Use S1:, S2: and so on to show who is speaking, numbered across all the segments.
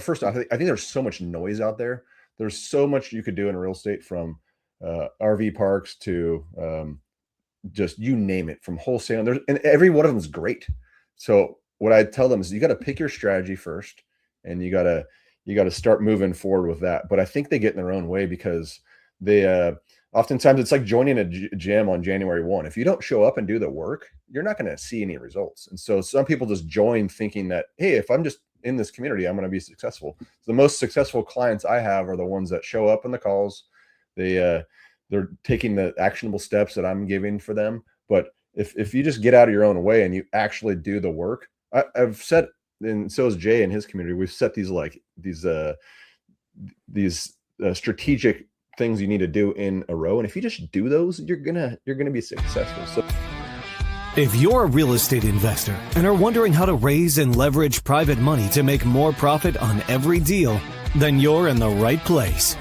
S1: First off, I think there's so much noise out there. There's so much you could do in real estate, from RV parks to just you name it, from wholesale. And every one of them is great. So what I tell them is you got to pick your strategy first, and you got to start moving forward with that. But I think they get in their own way because they oftentimes it's like joining a gym on January 1. If you don't show up and do the work, you're not going to see any results. And so some people just join thinking that, hey, if I'm just in this community, I'm going to be successful. So the most successful clients I have are the ones that show up in the calls. They're taking the actionable steps that I'm giving for them. But if you just get out of your own way and you actually do the work, I've set, and so is Jay in his community, we've set these strategic things you need to do in a row. And if you just do those, you're gonna be successful. So
S2: if you're a real estate investor and are wondering how to raise and leverage private money to make more profit on every deal, then you're in the right place.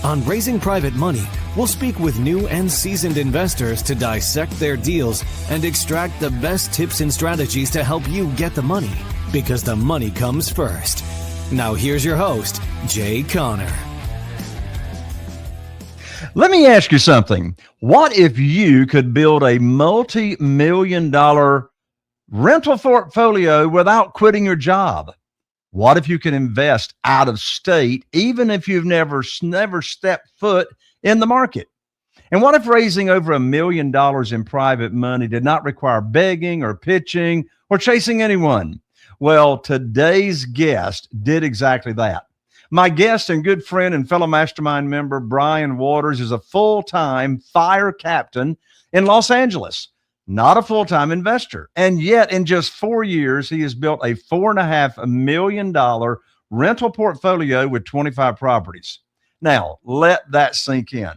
S2: On Raising Private Money, we'll speak with new and seasoned investors to dissect their deals and extract the best tips and strategies to help you get the money, because the money comes first. Now here's your host, Jay Conner.
S3: Let me ask you something. What if you could build a multi-million-dollar rental portfolio without quitting your job? What if you can invest out of state, even if you've never stepped foot in the market? And what if raising over $1 million in private money did not require begging or pitching or chasing anyone? Well, today's guest did exactly that. My guest and good friend and fellow mastermind member, Brian Waters, is a full-time fire captain in Los Angeles, not a full-time investor. And yet, in just 4 years, he has built a $4.5 million rental portfolio with 25 properties. Now, let that sink in.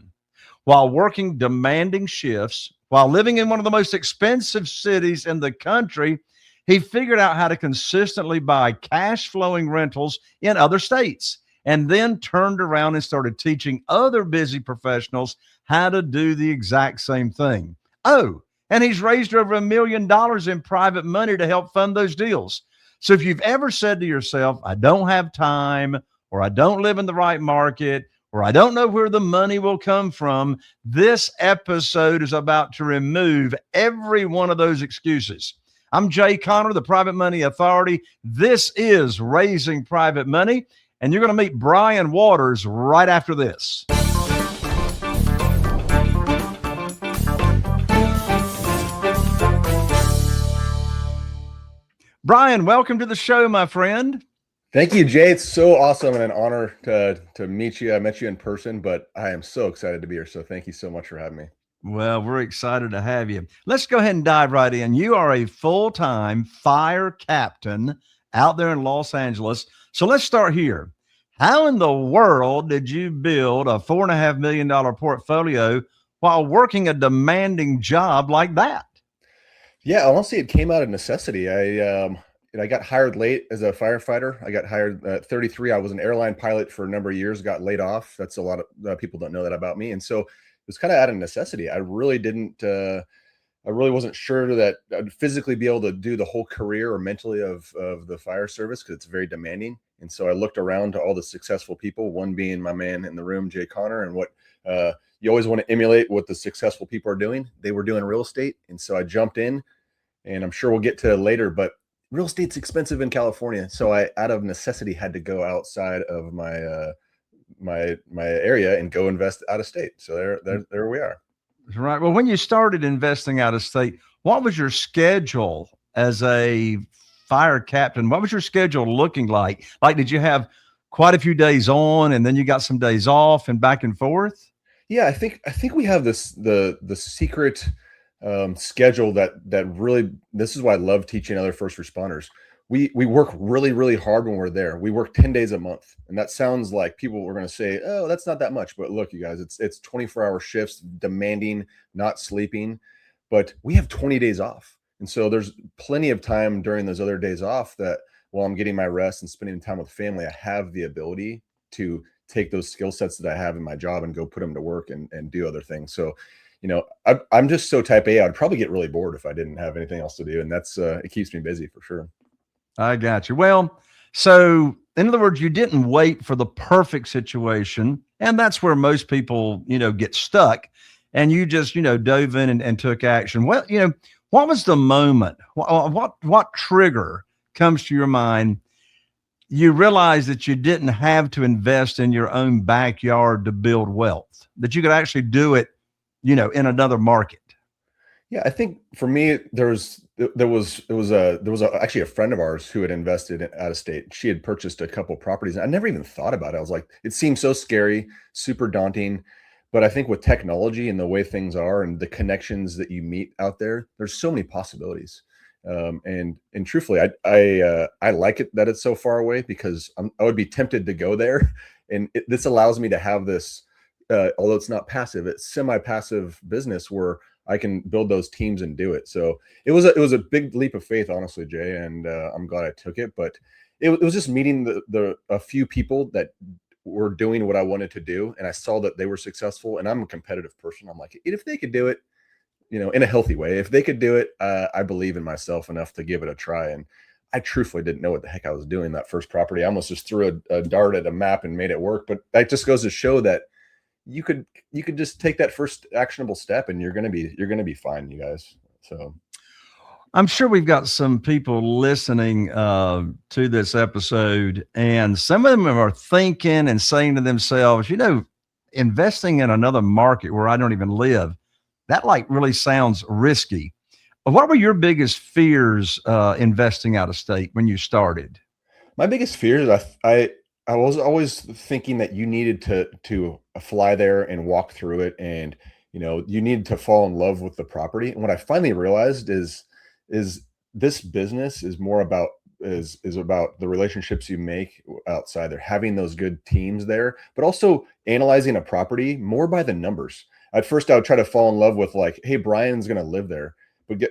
S3: While working demanding shifts, while living in one of the most expensive cities in the country, he figured out how to consistently buy cash-flowing rentals in other states, and then turned around and started teaching other busy professionals how to do the exact same thing. Oh, and he's raised over $1 million in private money to help fund those deals. So if you've ever said to yourself, I don't have time, or I don't live in the right market, or I don't know where the money will come from, this episode is about to remove every one of those excuses. I'm Jay Conner, the Private Money Authority. This is Raising Private Money, and you're going to meet Brian Waters right after this. Brian, welcome to the show, my friend.
S1: thank you, Jay. It's so awesome and an honor to meet you. I met you in person, but I am so excited to be here. So thank you so much for having me.
S3: Well, we're excited to have you. Let's go ahead and dive right in. You are a full-time fire captain out there in Los Angeles. So let's start here. How in the world did you build a $4.5 million portfolio while working a demanding job like that?
S1: Yeah, honestly, it came out of necessity. I got hired late as a firefighter. I got hired at 33. I was an airline pilot for a number of years, got laid off. That's a lot of people don't know that about me. And so it was kind of out of necessity. I really wasn't sure that I'd physically be able to do the whole career or mentally of the fire service, because it's very demanding. And so I looked around to all the successful people, one being my man in the room, Jay Conner, and what you always want to emulate what the successful people are doing. They were doing real estate. And so I jumped in, and I'm sure we'll get to it later, but real estate's expensive in California. So I, out of necessity, had to go outside of my my area and go invest out of state. So there we are.
S3: Right. Well, when you started investing out of state, what was your schedule as a fire captain? What was your schedule looking like? Like, did you have quite a few days on and then you got some days off and back and forth?
S1: Yeah, I think we have the secret schedule that really, this is why I love teaching other first responders. We work really, really hard when we're there. We work 10 days a month. And that sounds like people were going to say, oh, that's not that much. But look, you guys, it's 24-hour shifts, demanding, not sleeping. But we have 20 days off. And so there's plenty of time during those other days off that while I'm getting my rest and spending time with family, I have the ability to take those skill sets that I have in my job and go put them to work and do other things. So, you know, I'm just so type A, I'd probably get really bored if I didn't have anything else to do. And that's, it keeps me busy for sure.
S3: I got you. Well, So, in other words, you didn't wait for the perfect situation. And that's where most people, get stuck. And you just, dove in and took action. Well, what was the moment? What trigger comes to your mind? You realize that you didn't have to invest in your own backyard to build wealth, that you could actually do it, in another market.
S1: Yeah, I think for me, actually a friend of ours who had invested out of state. She had purchased a couple properties. And I never even thought about it. I was like, it seems so scary, super daunting. But I think with technology and the way things are and the connections that you meet out there, there's so many possibilities. And truthfully, I like it that it's so far away because I would be tempted to go there, and this allows me to have this. Although it's not passive, it's semi-passive business where I can build those teams and do it. So it was a big leap of faith, honestly, Jay, and I'm glad I took it. But it was just meeting the a few people that were doing what I wanted to do, and I saw that they were successful. And I'm a competitive person. I'm like, if they could do it, in a healthy way, if they could do it, I believe in myself enough to give it a try. And I truthfully didn't know what the heck I was doing that first property. I almost just threw a dart at a map and made it work. But that just goes to show that you could just take that first actionable step and you're going to be fine, you guys. So
S3: I'm sure we've got some people listening to this episode, and some of them are thinking and saying to themselves, investing in another market where I don't even live, that like really sounds risky. What were your biggest fears investing out of state when you started?
S1: my biggest fear is I was always thinking that you needed to fly there and walk through it, and you needed to fall in love with the property. And what I finally realized is this business is more about is about the relationships you make outside there, having those good teams there, but also analyzing a property more by the numbers. At first, I would try to fall in love with like, hey, Brian's going to live there,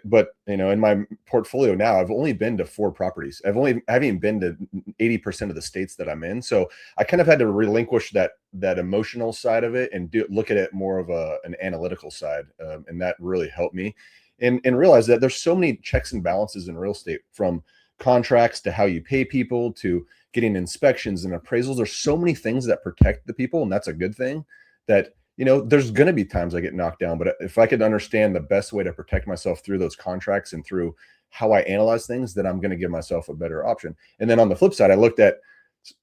S1: but in my portfolio now, I've only been to 4 properties. I haven't even been to 80% of the states that I'm in. So I kind of had to relinquish that emotional side of it and look at it more of an analytical side, and that really helped me. And realize that there's so many checks and balances in real estate, from contracts to how you pay people to getting inspections and appraisals. There's so many things that protect the people, and that's a good thing. That there's going to be times I get knocked down, but if I could understand the best way to protect myself through those contracts and through how I analyze things, then I'm going to give myself a better option. And then on the flip side, I looked at,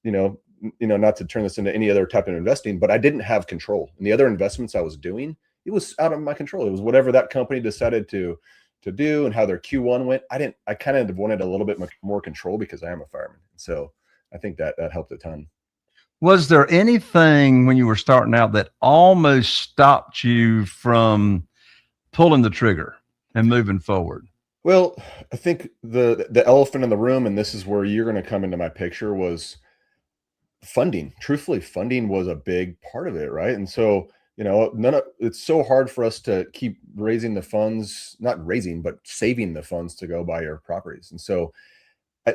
S1: not to turn this into any other type of investing, but I didn't have control. And the other investments I was doing, it was out of my control. It was whatever that company decided to do and how their Q1 went. I kind of wanted a little bit more control because I am a fireman. So I think that helped a ton.
S3: Was there anything when you were starting out that almost stopped you from pulling the trigger and moving forward?
S1: Well, I think the elephant in the room, and this is where you're going to come into my picture, was funding. Truthfully, funding was a big part of it, right? And so, it's so hard for us to keep raising the funds, not raising, but saving the funds to go buy your properties. And so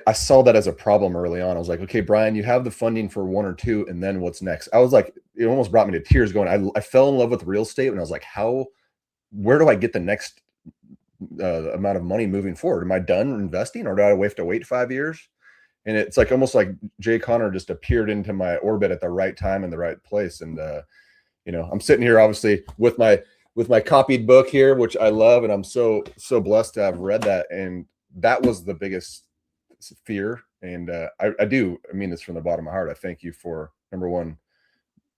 S1: I saw that as a problem early on. I was like, okay, Brian, you have the funding for 1 or 2, and then what's next? I was like, it almost brought me to tears going, I fell in love with real estate, and I was like, where do I get the next amount of money moving forward? Am I done investing, or do I have to wait 5 years? And it's like almost like Jay Connor just appeared into my orbit at the right time in the right place. And I'm sitting here obviously with my copied book here, which I love, and I'm so blessed to have read that. And that was the biggest fear. And I mean this from the bottom of my heart. I thank you for, number one,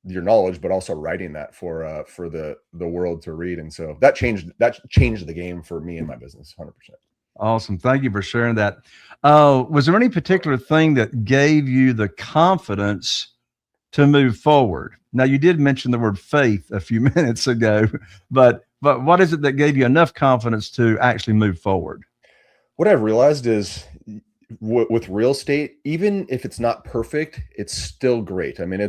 S1: your knowledge, but also writing that for the world to read. And so that changed the game for me and my business 100%.
S3: Awesome. Thank you for sharing that. Was there any particular thing that gave you the confidence to move forward? Now, you did mention the word faith a few minutes ago, but what is it that gave you enough confidence to actually move forward?
S1: What I've realized is with real estate, even if it's not perfect, it's still great. I mean,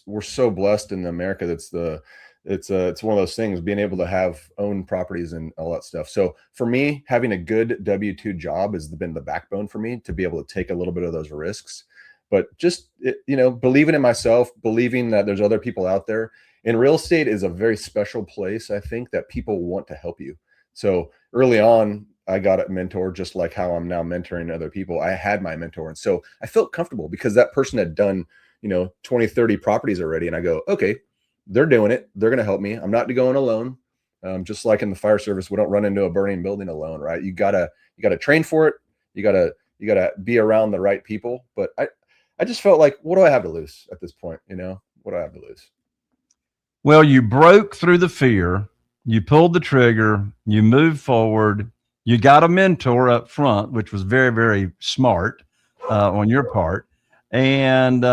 S1: we're so blessed in America. It's one of those things, being able to own properties and all that stuff. So for me, having a good W-2 job has been the backbone for me to be able to take a little bit of those risks. But just, believing in myself, believing that there's other people out there. And real estate is a very special place, I think, that people want to help you. So early on, I got a mentor, just like how I'm now mentoring other people. I had my mentor. And so I felt comfortable because that person had done, 20, 30 properties already. And I go, okay, they're doing it. They're going to help me. I'm not going alone. Just like in the fire service, we don't run into a burning building alone, right? You gotta train for it. You gotta be around the right people. But I just felt like, what do I have to lose at this point? What do I have to lose?
S3: Well, you broke through the fear, you pulled the trigger, you moved forward, you got a mentor up front, which was very, very smart on your part. And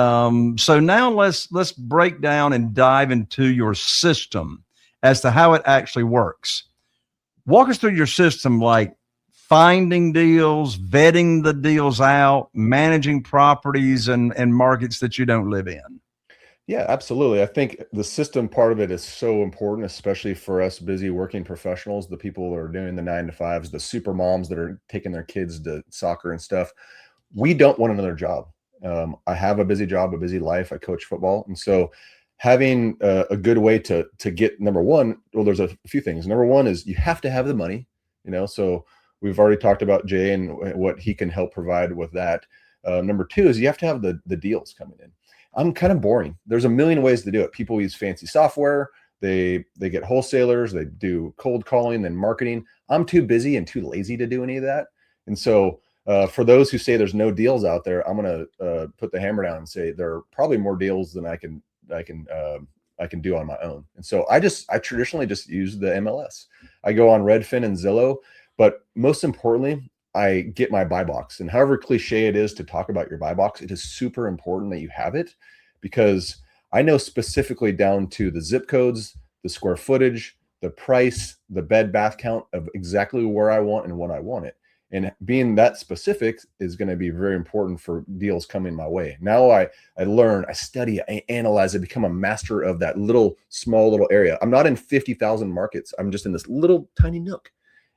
S3: so now let's break down and dive into your system as to how it actually works. Walk us through your system, like finding deals, vetting the deals out, managing properties and markets that you don't live in.
S1: Yeah, absolutely. I think the system part of it is so important, especially for us busy working professionals, the people that are doing the 9 to 5s, the super moms that are taking their kids to soccer and stuff. We don't want another job. I have a busy job, a busy life. I coach football. And so having a good way to get, number one, well, there's a few things. Number one is you have to have the money, so we've already talked about Jay and what he can help provide with that. Number two is you have to have the deals coming in. I'm kind of boring. There's a million ways to do it. People use fancy software. They get wholesalers. They do cold calling and marketing. I'm too busy and too lazy to do any of that. And so for those who say there's no deals out there, I'm going to put the hammer down and say there are probably more deals than I can do on my own. And so I traditionally just use the MLS. I go on Redfin and Zillow, but most importantly, I get my buy box. And however cliche it is to talk about your buy box, it is super important that you have it, because I know specifically down to the zip codes, the square footage, the price, the bed bath count of exactly where I want and when I want it. And being that specific is going to be very important for deals coming my way. Now I learn, I study, I analyze, I become a master of that small little area. I'm not in 50,000 markets. I'm just in this little tiny nook.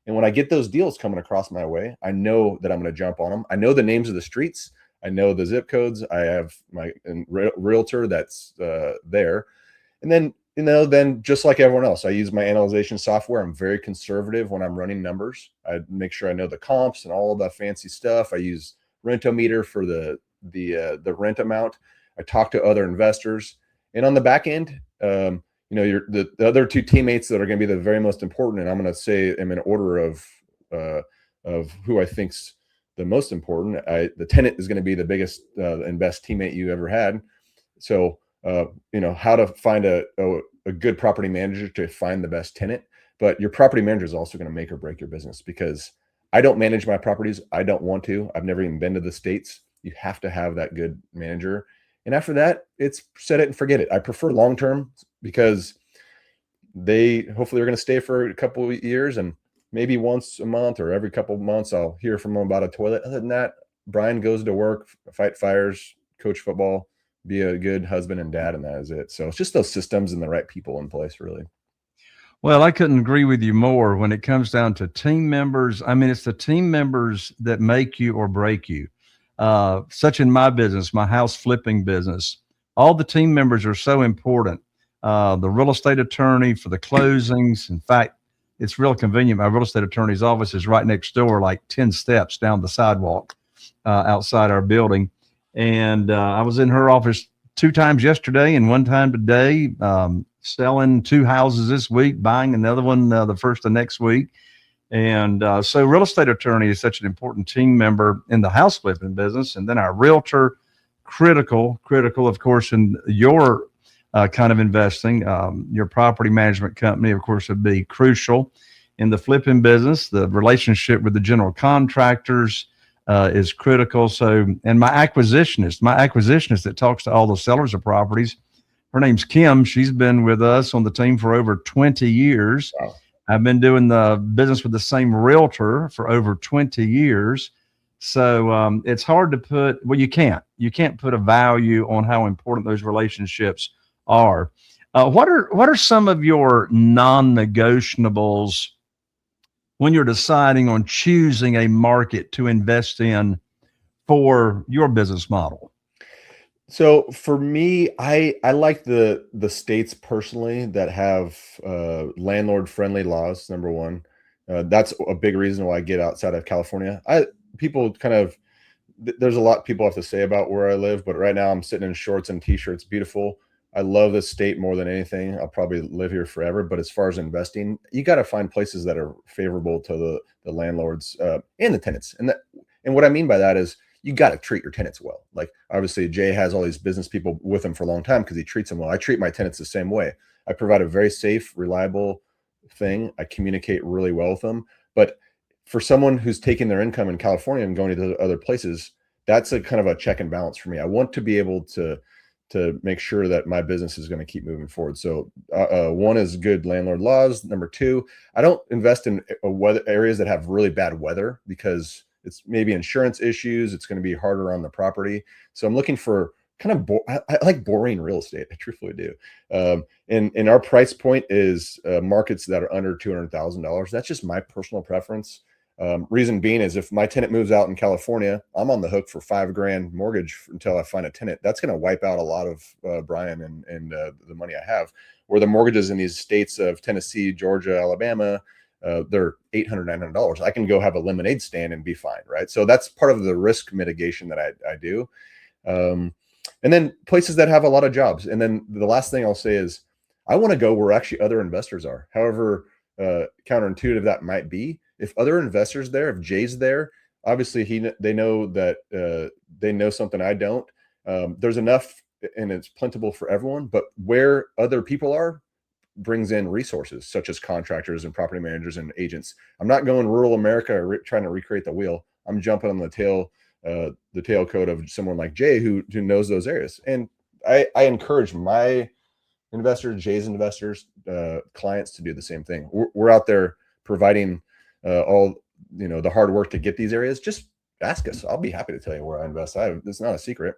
S1: And when I get those deals coming across my way, I know that I'm going to jump on them. I know the names of the streets. I know the zip codes. I have my realtor that's there. And then just like everyone else, I use my analyzation software. I'm very conservative when I'm running numbers. I make sure I know the comps and all of that fancy stuff. I use Rentometer for the rent amount. I talk to other investors. And on the back end, the other two teammates that are going to be the very most important, and I'm going to say them in order of who I think's the most important. The tenant is going to be the biggest and best teammate you ever had. So how to find a good property manager to find the best tenant, but your property manager is also going to make or break your business, because I don't manage my properties. I don't want to. I've never even been to the States. You have to have that good manager. And after that, it's set it and forget it. I prefer long-term, because hopefully are going to stay for a couple of years, and maybe once a month or every couple of months, I'll hear from them about a toilet. Other than that, Brian goes to work, fight fires, coach football, be a good husband and dad, and that is it. So it's just those systems and the right people in place, really.
S3: Well, I couldn't agree with you more when it comes down to team members. I mean, it's the team members that make you or break you. Such in my business, my house flipping business, all the team members are so important. The real estate attorney for the closings. In fact, it's real convenient. My real estate attorney's office is right next door, like 10 steps down the sidewalk outside our building. And I was in her office 2 times yesterday and 1 time today, selling 2 houses this week, buying another one the first of next week. And so real estate attorney is such an important team member in the house flipping business. And then our realtor, critical, of course, in your kind of investing. Your property management company, of course, would be crucial in the flipping business. The relationship with the general contractors is critical. So, and my acquisitionist that talks to all the sellers of properties, her name's Kim. She's been with us on the team for over 20 years.
S1: Wow.
S3: I've been doing the business with the same realtor for over 20 years. So it's hard to you can't put a value on how important those relationships are. What are some of your non-negotiables when you're deciding on choosing a market to invest in for your business model?
S1: So for me, I like the states personally that have landlord friendly laws. Number one, That's a big reason why I get outside of California. People kind of, there's a lot people have to say about where I live, but right now I'm sitting in shorts and t-shirts. Beautiful. I love this state more than anything. I'll probably live here forever. But as far as investing, you got to find places that are favorable to the landlords and the tenants. And what I mean by that is you got to treat your tenants well. Like obviously Jay has all these business people with him for a long time because he treats them well. I treat my tenants the same way. I provide a very safe, reliable thing. I communicate really well with them. But for someone who's taking their income in California and going to other places, that's a kind of a check and balance for me. I want to be able to make sure that my business is going to keep moving forward. So one is good landlord laws. Number two, I don't invest in weather areas that have really bad weather because it's maybe insurance issues. It's going to be harder on the property. So I'm looking for kind of I like boring real estate. I truthfully do. And our price point is markets that are under $200,000. That's just my personal preference. Reason being is if my tenant moves out in California, I'm on the hook for $5,000 mortgage until I find a tenant. That's going to wipe out a lot of Brian and the money I have. Where the mortgages in these states of Tennessee, Georgia, Alabama, they're $800, $900. I can go have a lemonade stand and be fine, right? So that's part of the risk mitigation that I do. And then places that have a lot of jobs. And then the last thing I'll say is I want to go where actually other investors are. However counterintuitive that might be. If other investors there, if Jay's there, obviously they know that they know something I don't. There's enough and it's plentiful for everyone, but where other people are brings in resources such as contractors and property managers and agents. I'm not going rural America trying to recreate the wheel. I'm jumping on the tail coat of someone like Jay who knows those areas. And I encourage my investors, Jay's investors, clients to do the same thing. We're out there providing all the hard work to get these areas. Just ask us. I'll be happy to tell you where I invest. It's not a secret.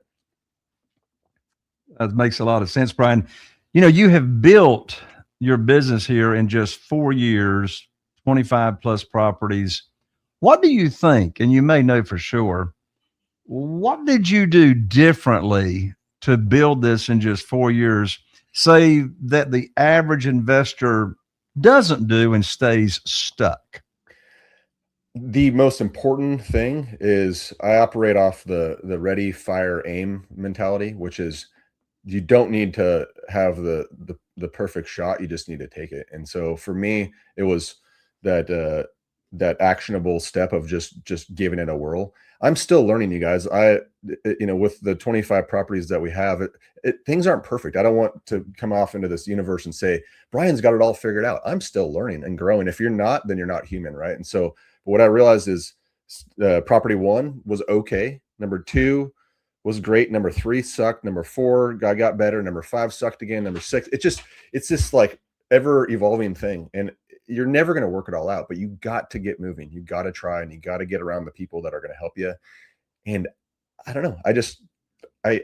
S3: That makes a lot of sense, Brian. You have built your business here in just 4 years, 25 plus properties. What do you think? And you may know for sure, what did you do differently to build this in just 4 years? Say that the average investor doesn't do and stays stuck.
S1: The most important thing is I operate off the ready, fire, aim mentality, which is you don't need to have the perfect shot. You just need to take it. And so for me, it was that actionable step of just giving it a whirl. I'm still learning, you guys. With the 25 properties that we have, things aren't perfect. I don't want to come off into this universe and say, Brian's got it all figured out. I'm still learning and growing. If you're not, then you're not human. Right. And so what I realized is property one was okay. Number two was great. Number three sucked. Number four, I got better. Number five sucked again. Number six, it's this like ever evolving thing. And you're never going to work it all out, but you got to get moving. You got to try and you got to get around the people that are going to help you. And I don't know.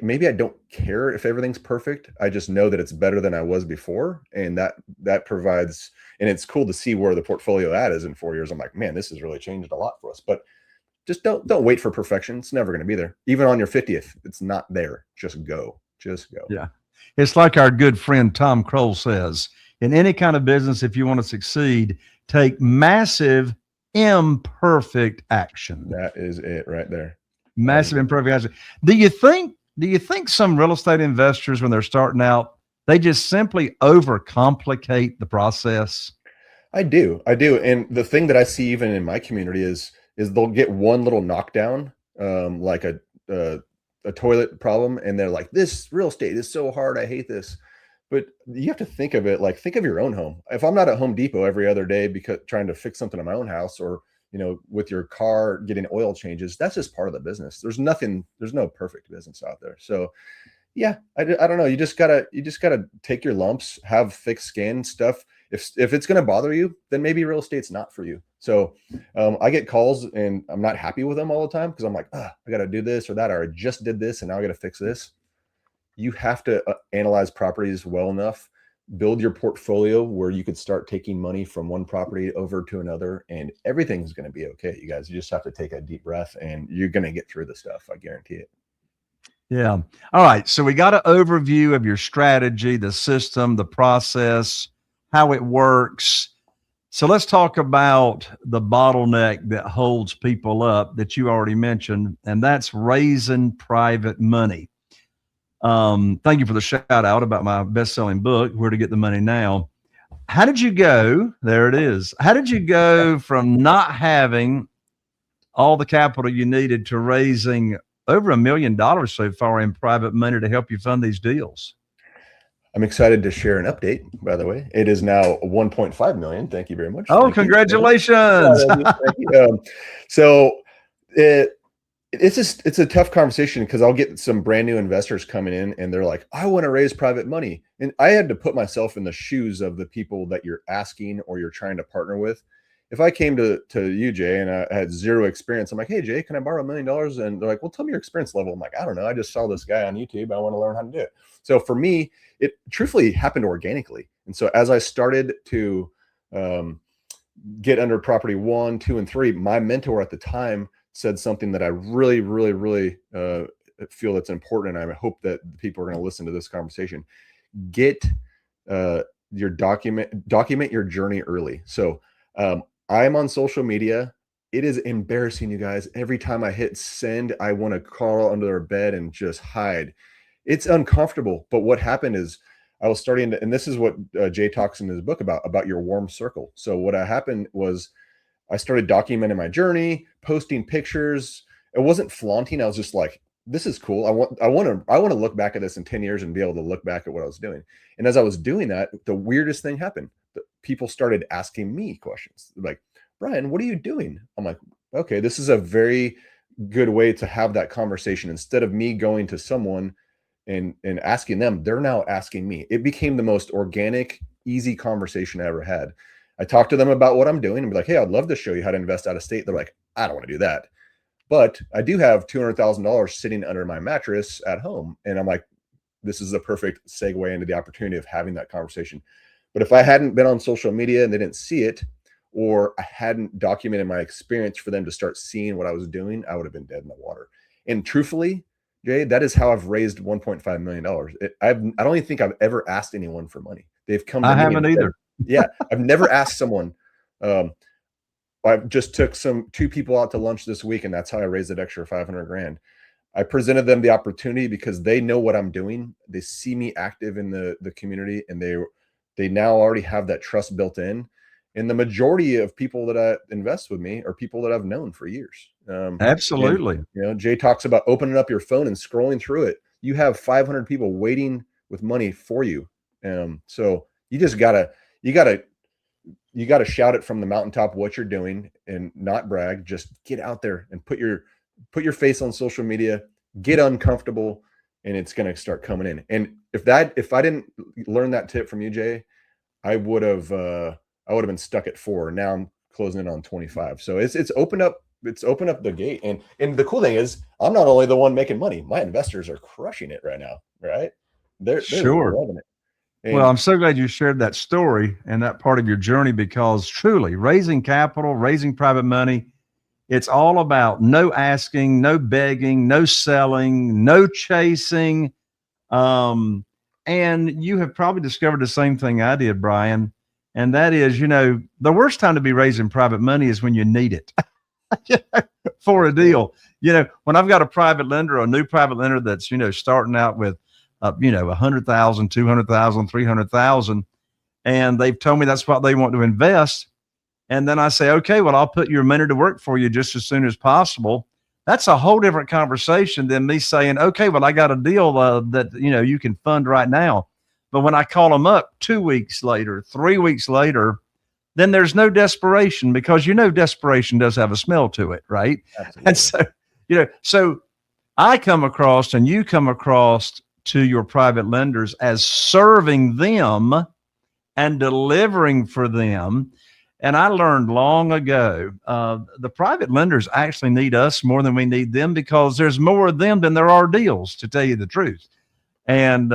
S1: Maybe I don't care if everything's perfect. I just know that it's better than I was before. And that provides, and it's cool to see where the portfolio at is in 4 years. I'm like, man, this has really changed a lot for us, but just don't wait for perfection. It's never going to be there. Even on your 50th, it's not there. Just go.
S3: Yeah. It's like our good friend, Tom Kroll says, in any kind of business, if you want to succeed, take massive imperfect action.
S1: That is it right there.
S3: Massive imperfect action. Do you think some real estate investors, when they're starting out, they just simply overcomplicate the process?
S1: I do. And the thing that I see even in my community is they'll get one little knockdown, like a toilet problem, and they're like, this real estate is so hard. I hate this. But you have to think of it like, think of your own home. If I'm not at Home Depot every other day because trying to fix something in my own house, or with your car getting oil changes, that's just part of the business. There's no perfect business out there. So yeah, I don't know. You just gotta take your lumps, have thick skin stuff. If it's going to bother you, then maybe real estate's not for you. So I get calls and I'm not happy with them all the time because I'm like, I got to do this or that, or I just did this and now I got to fix this. You have to analyze properties well enough, build your portfolio where you could start taking money from one property over to another, and everything's going to be okay. You guys, you just have to take a deep breath and you're going to get through the stuff. I guarantee it.
S3: Yeah. All right. So we got an overview of your strategy, the system, the process, how it works. So let's talk about the bottleneck that holds people up that you already mentioned, and that's raising private money. Thank you for the shout out about my best-selling book, Where to Get the Money Now. How did you go? There it is. How did you go from not having all the capital you needed to raising over $1 million so far in private money to help you fund these deals?
S1: I'm excited to share an update, by the way. It is now 1.5 million. Thank you very much.
S3: Oh,
S1: Thank
S3: congratulations.
S1: you. Thank you. So it's a tough conversation because I'll get some brand new investors coming in and they're like, I want to raise private money. And I had to put myself in the shoes of the people that you're asking or you're trying to partner with. If I came to you, Jay, and I had zero experience, I'm like, hey, Jay, can I borrow $1 million? And they're like, well, tell me your experience level. I'm like, I don't know. I just saw this guy on YouTube. I want to learn how to do it. So for me, it truthfully happened organically. And so as I started to get under property 1, 2, and 3, my mentor at the time said something that I really, really, really feel that's important. And I hope that people are going to listen to this conversation. Get your document your journey early. So I'm on social media. It is embarrassing, you guys. Every time I hit send, I want to crawl under their bed and just hide. It's uncomfortable. But what happened is I was starting to, and this is what Jay talks in his book about your warm circle. So what happened was I started documenting my journey, posting pictures. It wasn't flaunting. I was just like, this is cool. I want to look back at this in 10 years and be able to look back at what I was doing. And as I was doing that, the weirdest thing happened. People started asking me questions like, Brian, what are you doing? I'm like, okay, this is a very good way to have that conversation. Instead of me going to someone and asking them, they're now asking me. It became the most organic, easy conversation I ever had. I talked to them about what I'm doing and be like, hey, I'd love to show you how to invest out of state. They're like, I don't want to do that. But I do have $200,000 sitting under my mattress at home. And I'm like, this is the perfect segue into the opportunity of having that conversation. But if I hadn't been on social media and they didn't see it, or I hadn't documented my experience for them to start seeing what I was doing, I would have been dead in the water. And truthfully, Jay, that is how I've raised $1.5 million. I don't even think I've ever asked anyone for money. They've come to me. I
S3: haven't either.
S1: Yeah, I've never asked someone. I just took 2 people out to lunch this week, and that's how I raised that extra 500 grand. I presented them the opportunity because they know what I'm doing. They see me active in the community, and they now already have that trust built in. And the majority of people that I invest with me are people that I've known for years.
S3: Absolutely.
S1: And, Jay talks about opening up your phone and scrolling through it. You have 500 people waiting with money for you. So you just gotta shout it from the mountaintop what you're doing and not brag. Just get out there and put your face on social media, get uncomfortable, and it's going to start coming in. And if I didn't learn that tip from you, Jay, I would have been stuck at 4. Now I'm closing in on 25. So it's opened up the gate. And the cool thing is I'm not only the one making money, my investors are crushing it right now. Right. They're
S3: sure
S1: loving it. And
S3: well, I'm so glad you shared that story and that part of your journey, because truly raising capital, raising private money, it's all about no asking, no begging, no selling, no chasing. And you have probably discovered the same thing I did, Brian. And that is, the worst time to be raising private money is when you need it for a deal. When I've got a private lender, a new private lender that's, starting out with, 100,000, 200,000, 300,000, and they've told me that's what they want to invest. And then I say, okay, well, I'll put your money to work for you just as soon as possible. That's a whole different conversation than me saying, okay, well, I got a deal that, you can fund right now. But when I call them up 2 weeks later, 3 weeks later, then there's no desperation, because, desperation does have a smell to it. Right. Absolutely. And so, so I come across and you come across to your private lenders as serving them and delivering for them. And I learned long ago, the private lenders actually need us more than we need them, because there's more of them than there are deals, to tell you the truth. And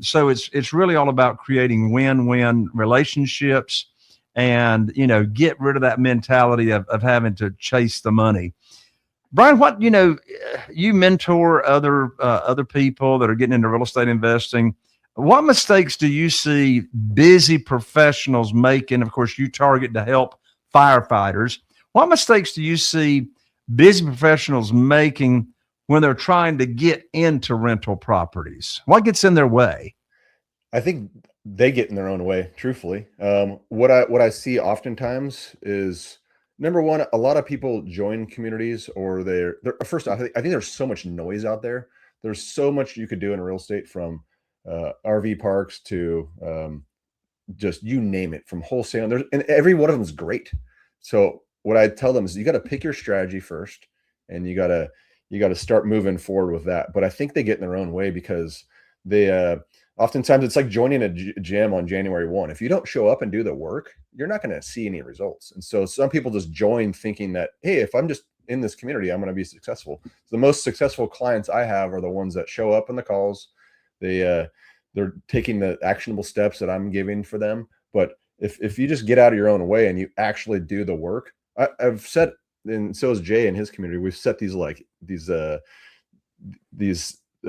S3: so it's really all about creating win-win relationships and, get rid of that mentality of having to chase the money. Brian, what, you mentor other people that are getting into real estate investing. What mistakes do you see busy professionals making? Of course, you target to help firefighters. What mistakes do you see busy professionals making when they're trying to get into rental properties? What gets in their way?
S1: I think they get in their own way, truthfully. What I see oftentimes is, number one, a lot of people join communities, or they're first off, I think there's so much noise out there. There's so much you could do in real estate, from RV parks to just you name it, from wholesale. And every one of them is great. So what I tell them is, you got to pick your strategy first, and you got to start moving forward with that. But I think they get in their own way because they oftentimes it's like joining a gym on January 1. If you don't show up and do the work, you're not going to see any results. And so some people just join thinking that, hey, if I'm just in this community, I'm going to be successful. So the most successful clients I have are the ones that show up in the calls. They're taking the actionable steps that I'm giving for them. But if you just get out of your own way and you actually do the work, I've set, and so is Jay and his community, we've set these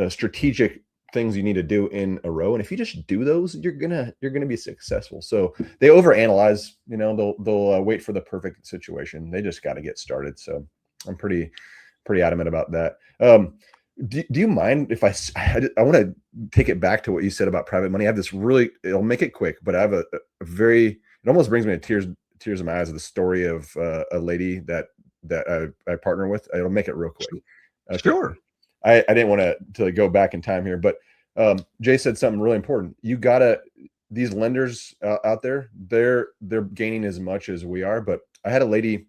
S1: strategic things you need to do in a row. And if you just do those, you're gonna be successful. So they overanalyze, they'll wait for the perfect situation. They just got to get started. So I'm pretty adamant about that. Do you mind if I want to take it back to what you said about private money? I have this I'll make it quick, but I have a very, it almost brings me to tears in my eyes, of the story of a lady that I partner with. It'll make it real quick. Okay.
S3: Sure.
S1: I didn't want to go back in time here, but Jay said something really important. These lenders out there, they're gaining as much as we are. But I had a lady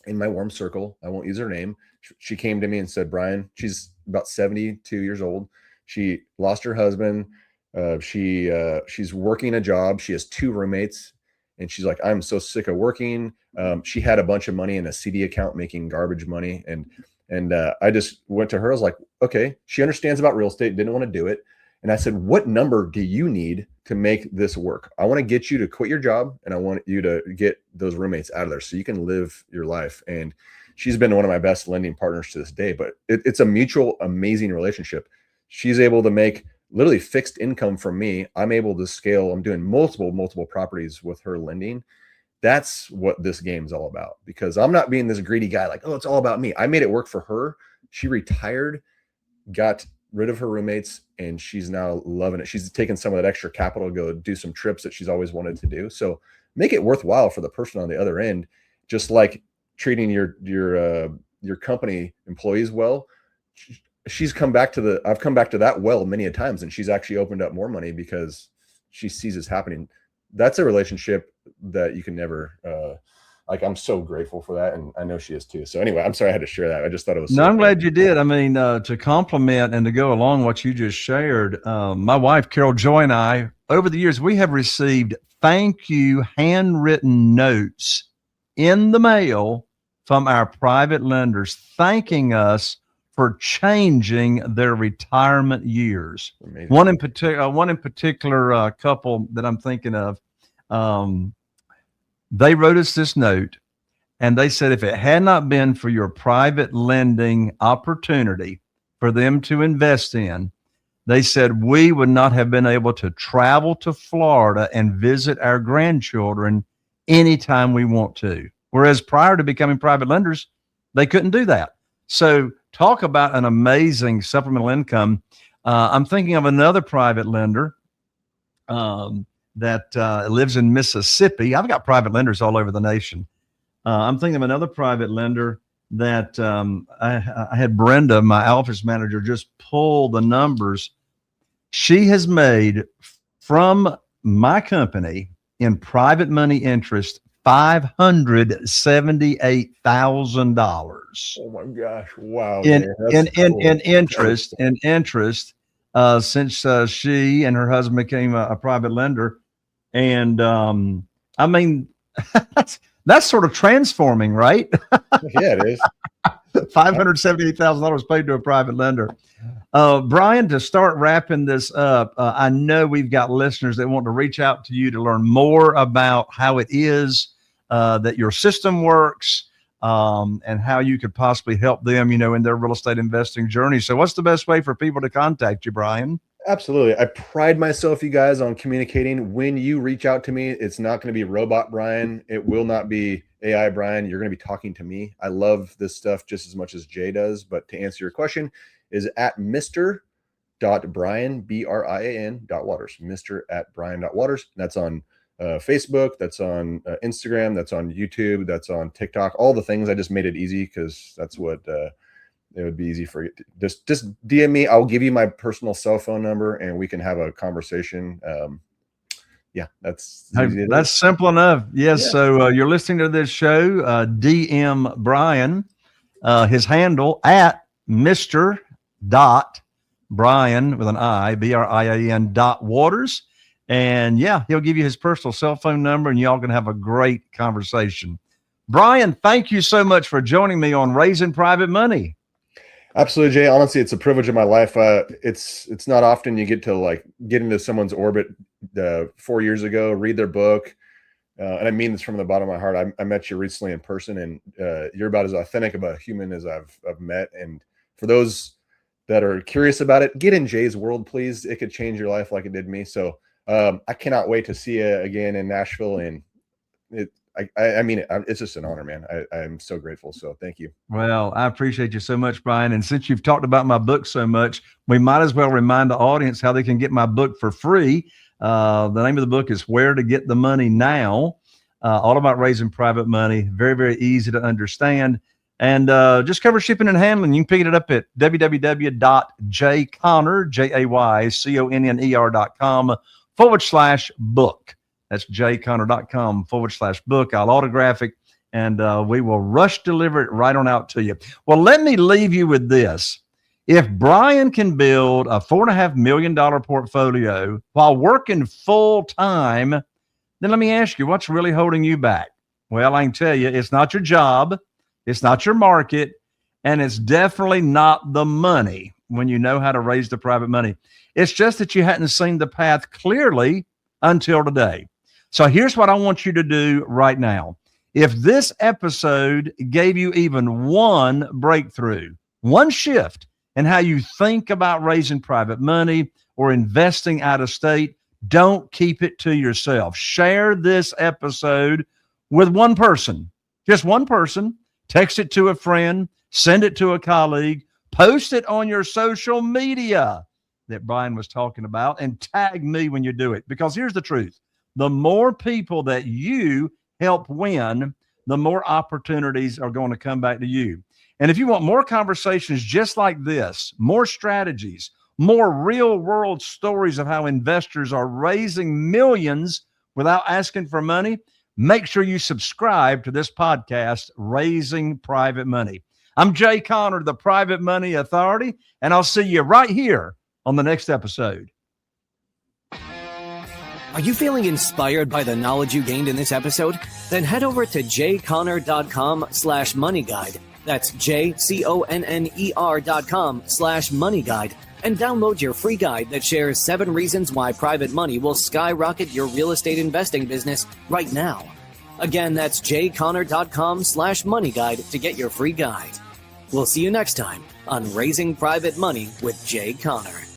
S1: in my warm circle, I won't use her name. She came to me and said, Brian, she's about 72 years old. She lost her husband. She's working a job. She has 2 roommates, and she's like, I'm so sick of working. She had a bunch of money in a CD account making garbage money. And I just went to her. I was like, okay, she understands about real estate, didn't want to do it. And I said, what number do you need to make this work? I want to get you to quit your job, and I want you to get those roommates out of there so you can live your life. And she's been one of my best lending partners to this day, but it's a mutual, amazing relationship. She's able to make literally fixed income from me. I'm able to scale. I'm doing multiple properties with her lending. That's what this game's all about, because I'm not being this greedy guy like, oh, it's all about me. I made it work for her. She retired, got rid of her roommates, and she's now loving it. She's taken some of that extra capital to go do some trips that she's always wanted to do. So make it worthwhile for the person on the other end, just like treating your company employees well. I've come back to that well many a times, and she's actually opened up more money because she sees this happening. That's a relationship that you can never, I'm so grateful for that. And I know she is too. So anyway, I'm sorry I had to share that. I just thought it was.
S3: No, I'm glad you did. I mean, to compliment and to go along what you just shared, my wife, Carol Joy, and I, over the years, we have received thank you handwritten notes in the mail from our private lenders, thanking us for changing their retirement years.
S1: Amazing.
S3: One in particular couple that I'm thinking of, they wrote us this note, and they said, if it had not been for your private lending opportunity for them to invest in, they said, we would not have been able to travel to Florida and visit our grandchildren anytime we want to. Whereas prior to becoming private lenders, they couldn't do that. So talk about an amazing supplemental income. I'm thinking of another private lender that lives in Mississippi. I've got private lenders all over the nation. I'm thinking of another private lender that I had Brenda, my office manager, just pull the numbers. She has made from my company in private money interest $578,000.
S1: Oh my gosh! Wow.
S3: In interest since she and her husband became a private lender, and I mean that's sort of transforming, right?
S1: Yeah, it is.
S3: $578,000 paid to a private lender. Brian, to start wrapping this up, I know we've got listeners that want to reach out to you to learn more about how it is that your system works, and how you could possibly help them, in their real estate investing journey. So what's the best way for people to contact you, Brian?
S1: Absolutely. I pride myself, you guys, on communicating. When you reach out to me, it's not going to be robot Brian. It will not be AI Brian. You're going to be talking to me. I love this stuff just as much as Jay does. But to answer your question, is at Mr.Brian, Brian.Waters, Mr.Brian.Waters. That's on Facebook. That's on Instagram. That's on YouTube. That's on TikTok. All the things. I just made it easy because that's what it would be easy for you. Just DM me. I'll give you my personal cell phone number and we can have a conversation. Yeah, that's
S3: simple enough. Yes.
S1: Yeah.
S3: So you're listening to this show. DM Brian, his handle at Mr. Brian with an I, Brian.Waters. And yeah, he'll give you his personal cell phone number and y'all can have a great conversation. Brian, thank you so much for joining me on Raising Private Money.
S1: Absolutely, Jay. Honestly, it's a privilege of my life. It's not often you get to like get into someone's orbit 4 years ago, read their book. And I mean this from the bottom of my heart. I met you recently in person, and you're about as authentic of a human as I've met. And for those that are curious about it, get in Jay's world, please. It could change your life like it did me. So I cannot wait to see you again in Nashville. And I mean it. It's just an honor, man. I'm so grateful. So thank you.
S3: Well, I appreciate you so much, Brian. And since you've talked about my book so much, we might as well remind the audience how they can get my book for free. The name of the book is Where to Get the Money Now. All about raising private money. Very, very easy to understand. And just cover shipping and handling. You can pick it up at www.jayconner.com/book. That's jayconner.com/book. I'll autograph it and we will rush deliver it right on out to you. Well, let me leave you with this. If Brian can build a $4.5 million portfolio while working full time, then let me ask you, what's really holding you back? Well, I can tell you, it's not your job, it's not your market, and it's definitely not the money when you know how to raise the private money. It's just that you hadn't seen the path clearly until today. So here's what I want you to do right now. If this episode gave you even one breakthrough, one shift in how you think about raising private money or investing out of state, don't keep it to yourself. Share this episode with one person, just one person. Text it to a friend, send it to a colleague, post it on your social media that Brian was talking about, and tag me when you do it. Because here's the truth. The more people that you help win, the more opportunities are going to come back to you. And if you want more conversations just like this, more strategies, more real world stories of how investors are raising millions without asking for money, make sure you subscribe to this podcast, Raising Private Money. I'm Jay Conner, the Private Money Authority, and I'll see you right here on the next episode.
S2: Are you feeling inspired by the knowledge you gained in this episode? Then head over to jayconner.com/moneyguide. That's jayconner.com/moneyguide and download your free guide that shares 7 reasons why private money will skyrocket your real estate investing business right now. Again, that's jayconner.com/moneyguide to get your free guide. We'll see you next time on Raising Private Money with Jay Conner.